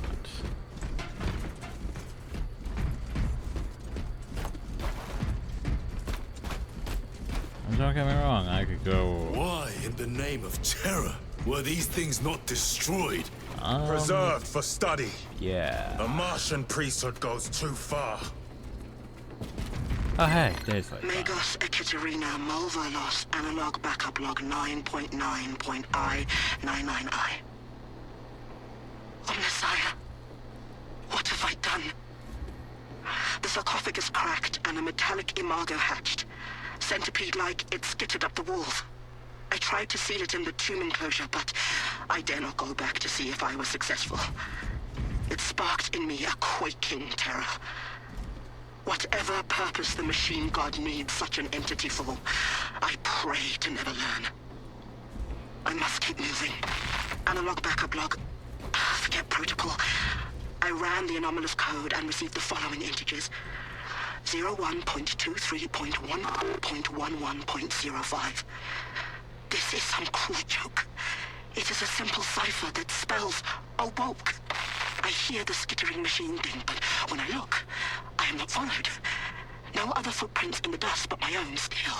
Don't get me wrong, I could go... Why, in the name of terror, were these things not destroyed? Preserved for study. Yeah. The Martian priesthood goes too far. Oh hey, days like Megos Ekaterina Mulvalos Analog Backup Log 9.9.I99I. Omnissiah, what have I done? The sarcophagus cracked and a metallic imago hatched. Centipede-like, it skittered up the walls. I tried to seal it in the tomb enclosure, but I dare not go back to see if I was successful. It sparked in me a quaking terror. Whatever purpose the machine god needs such an entity for, I pray to never learn. I must keep moving. Analog backup log. Forget protocol. I ran the anomalous code and received the following integers. 01.23.1.11.05. This is some cruel joke. It is a simple cipher that spells awoke. I hear the skittering machine ding, but when I look, I am not followed. No other footprints in the dust but my own still.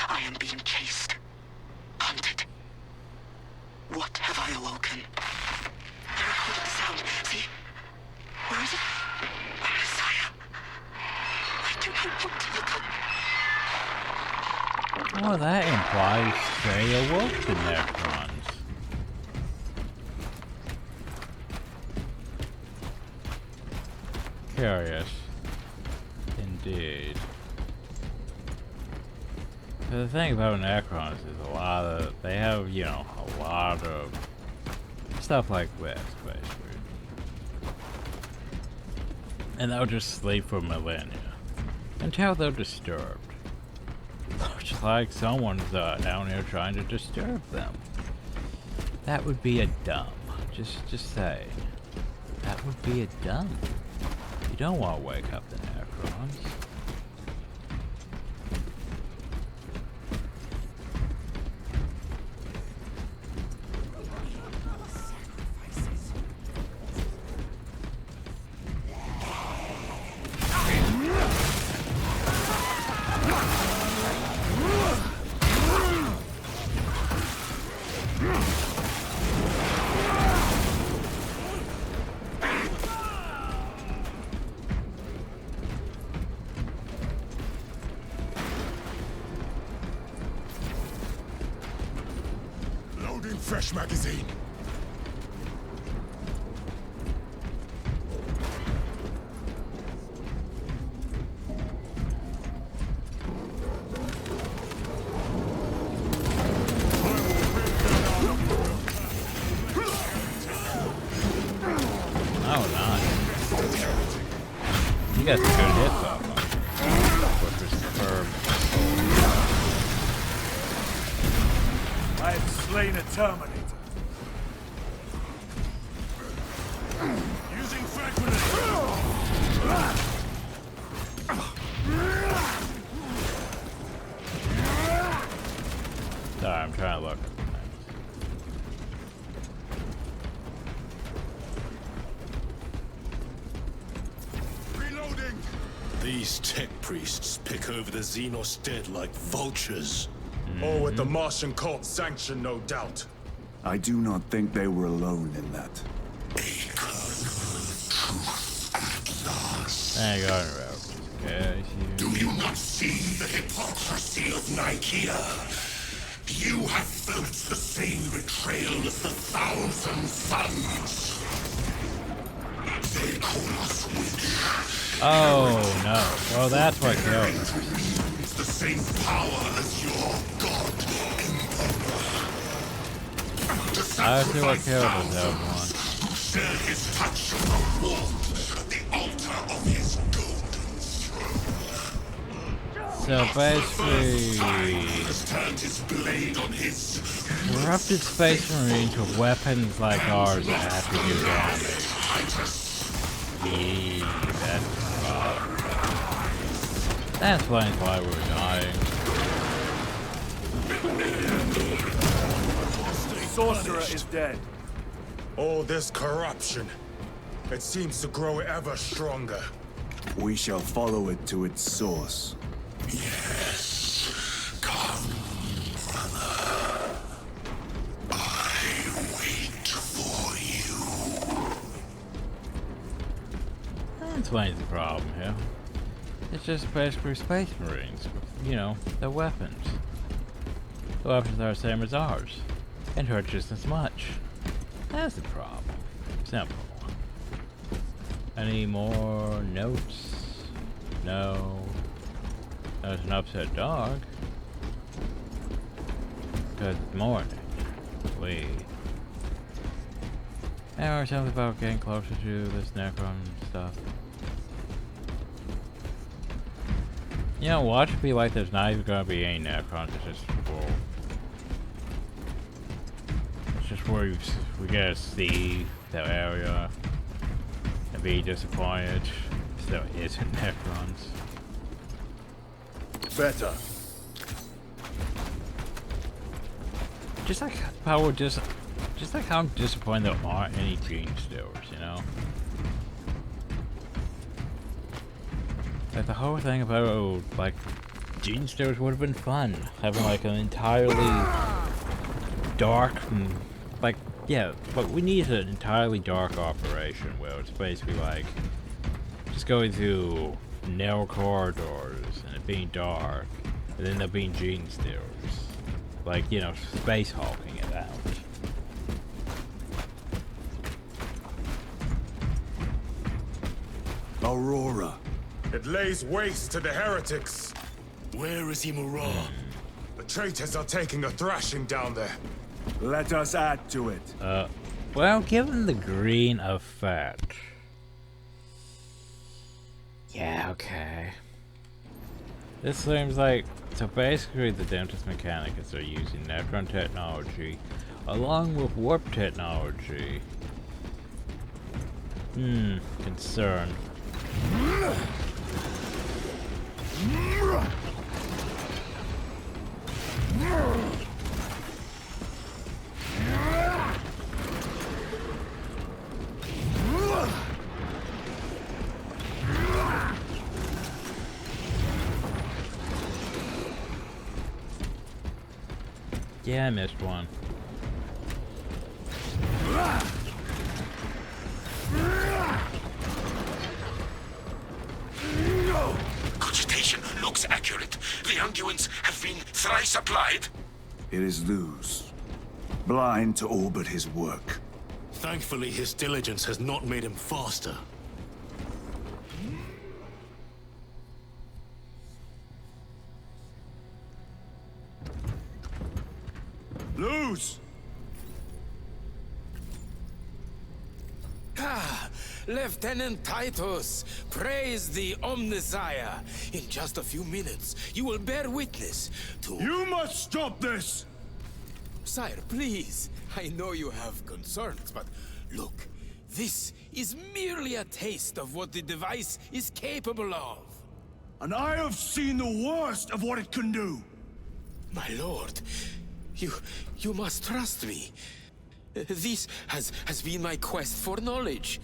I am being chased. Hunted. What have I awoken? I recorded the sound. See? Where is it? Messiah. I do not want to look up. Well, that implies they awoke the Necrons. Curious. Indeed. The thing about Necrons is they have, you know, a lot of stuff like this, basically. And they'll just sleep for millennia. Until they're disturbed. Just like someone's down here trying to disturb them. That would be a dumb. Just say. That would be a dumb. You don't want to wake up the Necrons. fresh magazine. Oh, nice. You got some good hits off him. With this superb. I have slain a Terminator. Using frag grenade. Sorry, I'm trying to look. Reloading! These tech priests pick over the Xenos dead like vultures. All with the Martian cult sanction, no doubt. I do not think they were alone in that. There you go, okay, Do you not see the hypocrisy of Nicaea? You have felt the same betrayal as the Thousand Suns. They call us witch. oh no. Well, that's what killed him. It's the same power as your god, Emperor. I see what killed us, everyone. Who share his touch of the warmth at the altar of his golden throne. So basically, Has turned his blade on his corrupted space marines with weapons like ours that have to do damage. Yeah, that's rough. That explains why we're dying. The sorcerer is dead. All this corruption. It seems to grow ever stronger. We shall follow it to its source. Yes. Come, brother. I wait for you. That explains the problem here. It's just basically space marines. You know, their weapons. The weapons are the same as ours. And hurt just as much. That's the problem. Simple. Any more notes? No. There's an upset dog. Because it's morning. Wait. Or something about getting closer to this Necron stuff. You know, watch it be like there's not even gonna be any Necrons, it's just cool. It's just where we gotta see the area and be disappointed if there isn't Necrons. Better. Just like how we're just like how I'm disappointed there aren't any gene stealers, you know? Like the whole thing about like gene stealers would have been fun. Having like an entirely dark and like yeah, but we need an entirely dark operation where it's basically like just going through narrow corridors and it being dark and then there being gene stealers. Like, you know, space hulking it out. Aurora. It lays waste to the heretics. Where is Imura? The traitors are taking a thrashing down there. Let us add to it. Well, given the green effect. Yeah, okay. This seems like, so basically the dentist mechanic is they're using Necron technology along with warp technology. Concerned. Yeah, I missed one. Cogitation looks accurate. The unguents have been thrice applied. It is loose. blind to all but his work. Thankfully, his diligence has not made him faster. Lose! Lieutenant Titus, praise the Omnisire. In just a few minutes, you will bear witness to... You must stop this! Sire, please. I know you have concerns, but look, this is merely a taste of what the device is capable of. And I have seen the worst of what it can do. My lord, you must trust me. This has been my quest for knowledge.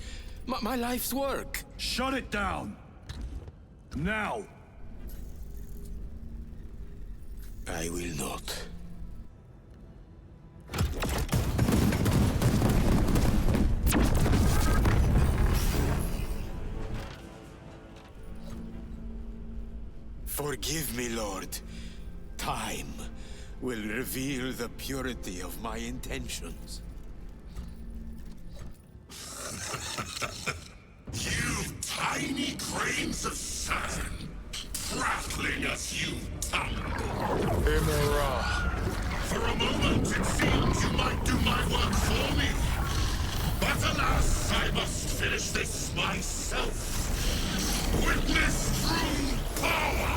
My life's work. Shut it down. Now. I will not. Forgive me, Lord. Time will reveal the purity of my intentions. You tiny grains of sand, prattling as you tumble. Imara. For a moment, it seemed you might do my work for me. But alas, I must finish this myself. Witness true power!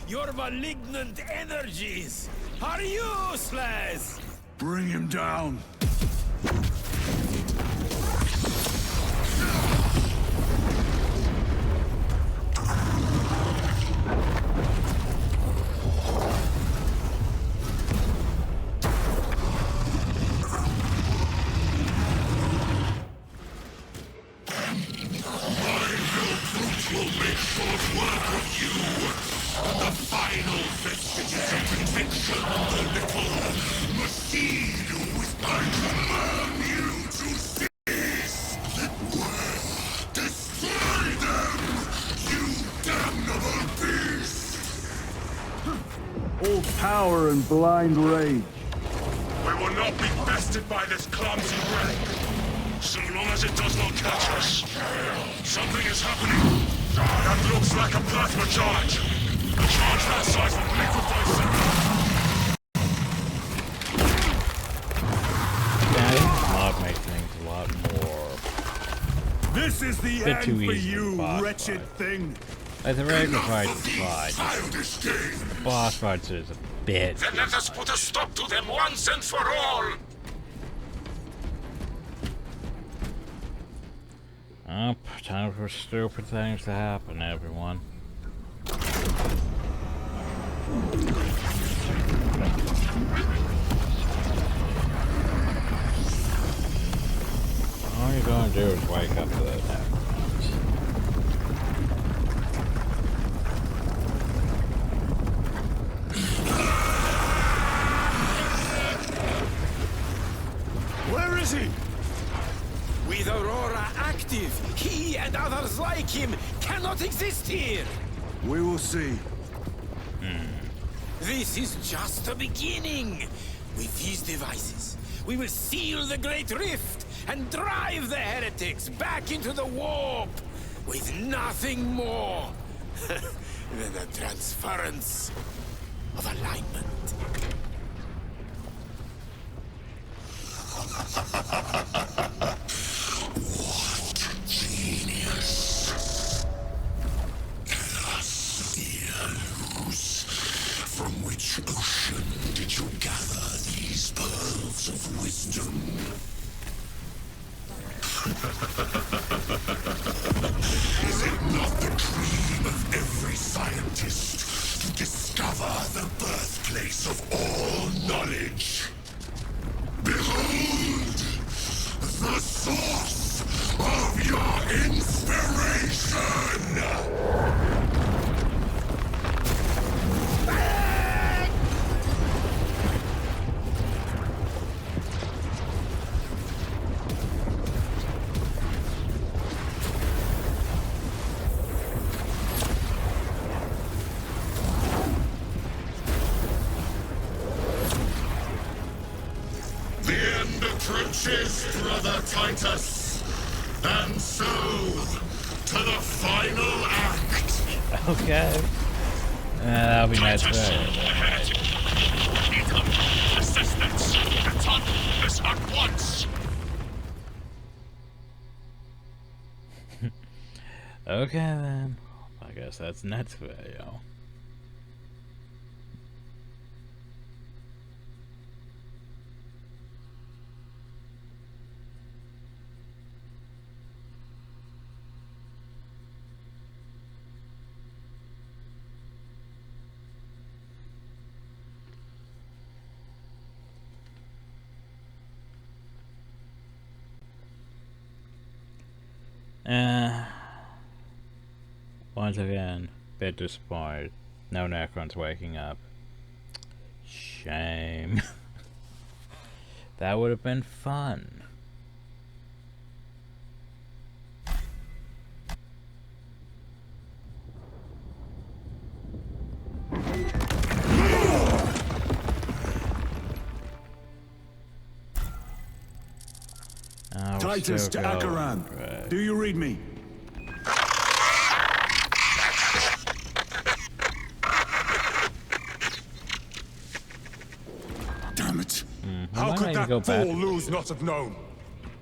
Your malignant energies are useless! Bring him down. All power and blind rage. We will not be bested by this clumsy wreck, so long as it does not catch us. Something is happening. That looks like a plasma charge. A charge that size would liquefy Mod makes things a lot more. This is the Bit end too for easy you, for boss wretched thing. Like the regular fights is fine. Boss fights is a bit. Then let us put a stop to them once and for all! Oh, time for stupid things to happen, everyone. All you're gonna do is wake up to those happenings. Where is he? With Aurora active, he and others like him cannot exist here! We will see. This is just the beginning! With these devices, we will seal the Great Rift and drive the heretics back into the warp with nothing more than a transference of alignment. What genius! Tell us, dear Luz, from which ocean did you gather these pearls of wisdom? Is it not the dream of every scientist to discover the birthplace of all knowledge? Behold, the source of your inspiration! wishes, Brother Titus. And so, to the final act. Okay. That'll be nice. Assistance. Return this at once. Okay then. I guess that's next video. Once again, bit disappointed. No Necron's waking up. Shame. That would have been fun. Titus to Akaran. Do you read me? Damn it. How could that fool Luz not have known?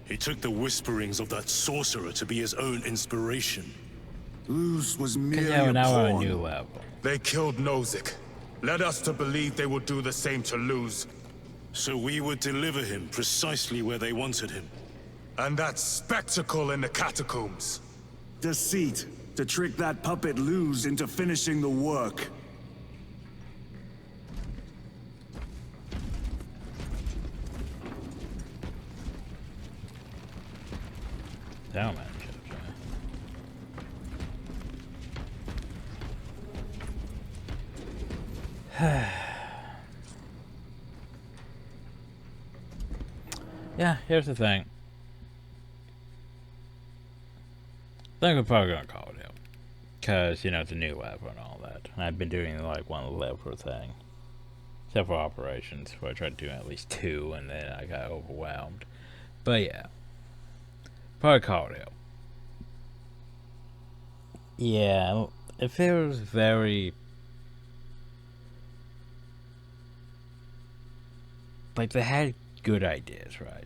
He took the whisperings of that sorcerer to be his own inspiration. Luz was merely Yeah, a now we're on a pawn. new level. They killed Nozick. Led us to believe they would do the same to Luz. So we would deliver him precisely where they wanted him. And that spectacle in the catacombs. Deceit. To trick that puppet Luz into finishing the work. Down, man. Yeah, here's the thing. I think we're probably gonna call it out. Because, you know, it's a new level and all that. And I've been doing like one level thing. Except for operations, where I tried to do at least 2 and then I got overwhelmed. But yeah. Probably call it out. Yeah, it feels very... like they had good ideas, right?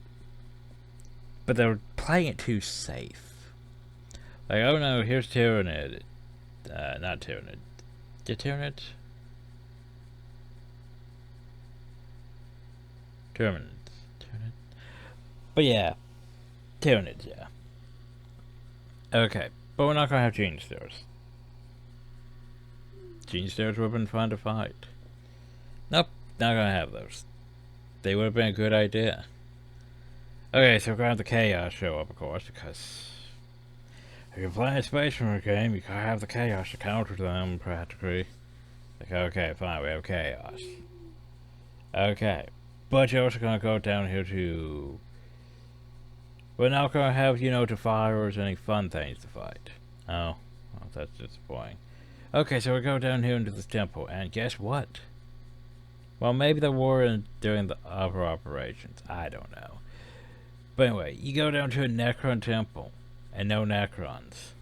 But they were playing it too safe. Like, oh no, here's Tyranid. Not Tyranid. Get Tyranid? Tyranid. But yeah. Tyranid, yeah. Okay, but we're not gonna have Gene Steers. Gene Steers would have been fun to fight. Nope, not gonna have those. They would have been a good idea. Okay, so we're gonna have the Chaos show up, of course, because if you're playing a Space Marine game, you gotta have the Chaos to counter them, practically. Like, okay, fine, we have Chaos. Okay, but you're also gonna go down here to... we're not gonna have, you know, Defilers or any fun things to fight. Oh, well, that's disappointing. Okay, so we go down here into this temple, and guess what? Well, maybe they were during the other operations. I don't know. But anyway, you go down to a Necron temple, and no Necrons.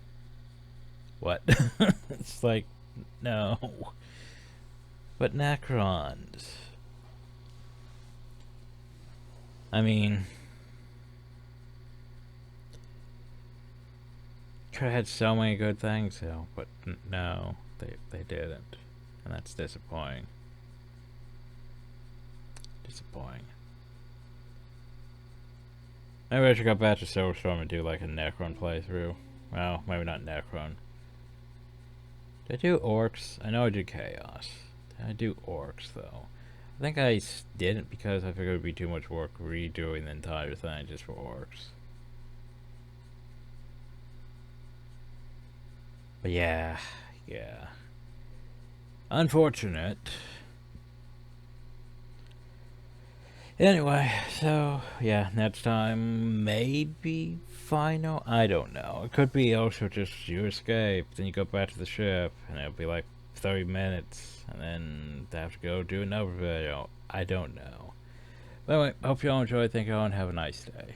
What? It's like, no. But Necrons. I mean... could have had so many good things, though, but no, they didn't. And that's disappointing. Disappointing. Maybe I should go back to Soulstorm and do like a Necron playthrough. Well, maybe not Necron. Did I do Orcs? I know I did Chaos. Did I do Orcs, though? I think I didn't because I figured it would be too much work redoing the entire thing just for Orcs. But yeah. Unfortunate. Anyway, so, yeah, next time, maybe final? I don't know. It could be also just you escape, then you go back to the ship, and it'll be like 30 minutes, and then they have to go do another video. I don't know. But anyway, hope you all enjoyed. Thank you all and have a nice day.